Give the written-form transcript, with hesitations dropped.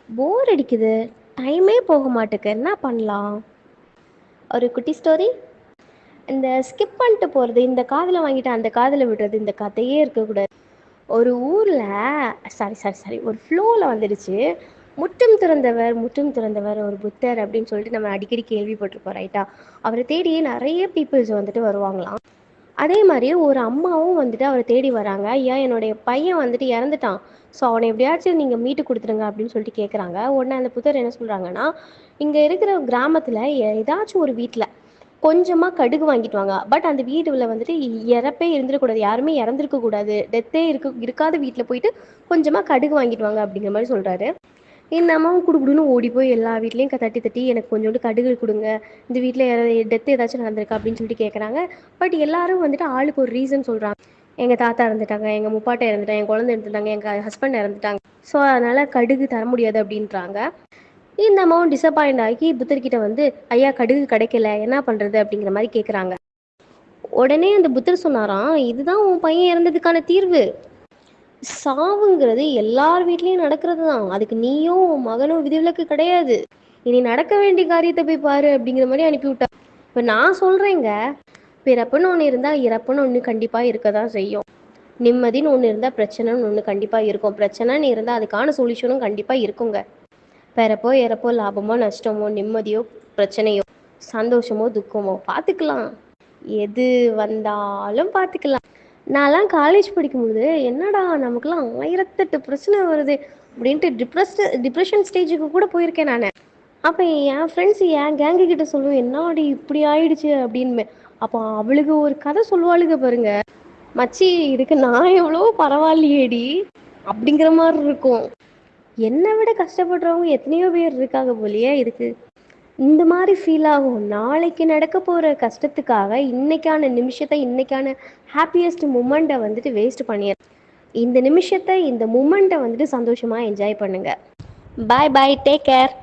போர் அடிக்குது. டைமே போக மாட்டுக்கு. என்ன பண்ணலாம்? ஒரு குட்டி ஸ்டோரி. இந்த ஸ்கிப் பண்ணிட்டு போகிறது, இந்த காதில் வாங்கிட்டு அந்த காதில் விடுறது, இந்த கதையே இருக்கக்கூடாது. ஒரு ஊரில் சாரி சாரி சாரி ஒரு ஃப்ளோவில் வந்துடுச்சு. முற்றும் துறந்தவர் முற்றும் துறந்தவர் ஒரு புத்தர் அப்படின்னு சொல்லிட்டு நம்ம அடிக்கடி கேள்விப்பட்டிருப்போம், ரைட்டா? அவரை தேடி நிறைய பீப்புள்ஸ் வந்துட்டு வருவாங்களாம். அதே மாதிரி ஒரு அம்மாவும் வந்துட்டு அவரை தேடி வராங்க. ஐயா, என்னுடைய பையன் வந்துட்டு இறந்துட்டான், ஸோ அவனை எப்படியாச்சும் நீங்கள் மீட்டு கொடுத்துருங்க அப்படின்னு சொல்லிட்டு கேட்குறாங்க. உடனே அந்த புத்தர் என்ன சொல்கிறாங்கன்னா, இங்கே இருக்கிற கிராமத்தில் ஏதாச்சும் ஒரு வீட்டில் கொஞ்சமாக கடுகு வாங்கிட்டு வாங்க. பட் அந்த வீடுல வந்துட்டு இறப்பே இருந்துடக்கூடாது, யாருமே இறந்துருக்கக்கூடாது, டெத்தே இருக்காத வீட்டில் போயிட்டு கொஞ்சமாக கடுகு வாங்கிட்டு வாங்க அப்படிங்கிற மாதிரி சொல்கிறாரு. இந்த அம்மாவும் குடுகுடுன்னு ஓடி போய் எல்லா வீட்லேயும் தட்டி தட்டி எனக்கு கொஞ்சோண்டு கடுகு கொடுங்க, இந்த வீட்டில் டெத்து ஏதாச்சும் நடந்திருக்கா அப்படின்னு சொல்லிட்டு கேட்குறாங்க. பட் எல்லாரும் வந்துட்டு ஆளுக்கு ஒரு ரீசன் சொல்கிறாங்க. எங்கள் தாத்தா இறந்துட்டாங்க, எங்கள் முப்பாட்டை இறந்துட்டாங்க, என் குழந்தை இறந்துட்டாங்க, எங்கள் ஹஸ்பண்ட் இறந்துட்டாங்க, ஸோ அதனால் கடுகு தர முடியாது அப்படின்றாங்க. இந்த அம்மாவும் டிசப்பாயிண்ட் ஆகி புத்தர்கிட்ட வந்து, ஐயா கடுகு கிடைக்கல, என்ன பண்ணுறது அப்படிங்கிற மாதிரி கேட்குறாங்க. உடனே அந்த புத்தர் சொன்னாராம், இதுதான் உன் பையன் இறந்ததுக்கான தீர்வு. சாவுங்கிறது எல்லார் வீட்லேயும் நடக்கிறது தான், அதுக்கு நீயும் உன் மகனும் விதிவிலக்கு கிடையாது. இனி நடக்க வேண்டிய காரியத்தை போய் பாரு அப்படிங்கிற மாதிரி அனுப்பிவிட்டா. இப்போ நான் சொல்கிறேங்க, பிறப்புன்னு ஒன்று இருந்தால் இறப்புன்னு ஒன்று கண்டிப்பாக இருக்க தான் செய்யும். நிம்மதின்னு ஒன்று இருந்தால் பிரச்சனைன்னு ஒன்று கண்டிப்பாக இருக்கும். பிரச்சனைன்னு இருந்தால் அதுக்கான சொல்யூஷனும் கண்டிப்பாக இருக்குங்க. பிறப்போ இறப்போ, லாபமோ நஷ்டமோ, நிம்மதியோ பிரச்சனையோ, சந்தோஷமோ துக்கமோ பார்த்துக்கலாம். எது வந்தாலும் பார்த்துக்கலாம். நான்லாம் காலேஜ் படிக்கும்போது என்னடா நமக்குலாம் 1008 பிரச்சனை வருது அப்படின்ட்டு டிப்ரெஷன் ஸ்டேஜுக்கு கூட போயிருக்கேன் நான். அப்போ என் ஃப்ரெண்ட்ஸ் என் கேங்கு கிட்ட சொல்லுவேன், என்னாடி இப்படி ஆயிடுச்சு அப்படின்னு. அப்போ அவளுக்கு ஒரு கதை சொல்லுவாளுங்க பாருங்க, மச்சி இதுக்கு நான் எவ்வளோ பரவாயில்லையேடி அப்படிங்கிற மாதிரி இருக்கும். என்னை விட கஷ்டப்படுறவங்க எத்தனையோ பேர் இருக்காங்க போலியே இதுக்கு. இந்த மாதிரி ஃபீல் ஆகும். நாளைக்கு நடக்க போகிற கஷ்டத்துக்காக இன்னைக்கான நிமிஷத்தை, இன்னைக்கான ஹாப்பியஸ்ட் மூமெண்ட்டை வந்துட்டு வேஸ்ட் பண்ணிடுறேன். இந்த நிமிஷத்தை, இந்த மூமெண்ட்டை வந்துட்டு சந்தோஷமாக என்ஜாய் பண்ணுங்கள். பாய் பாய், டேக் கேர்.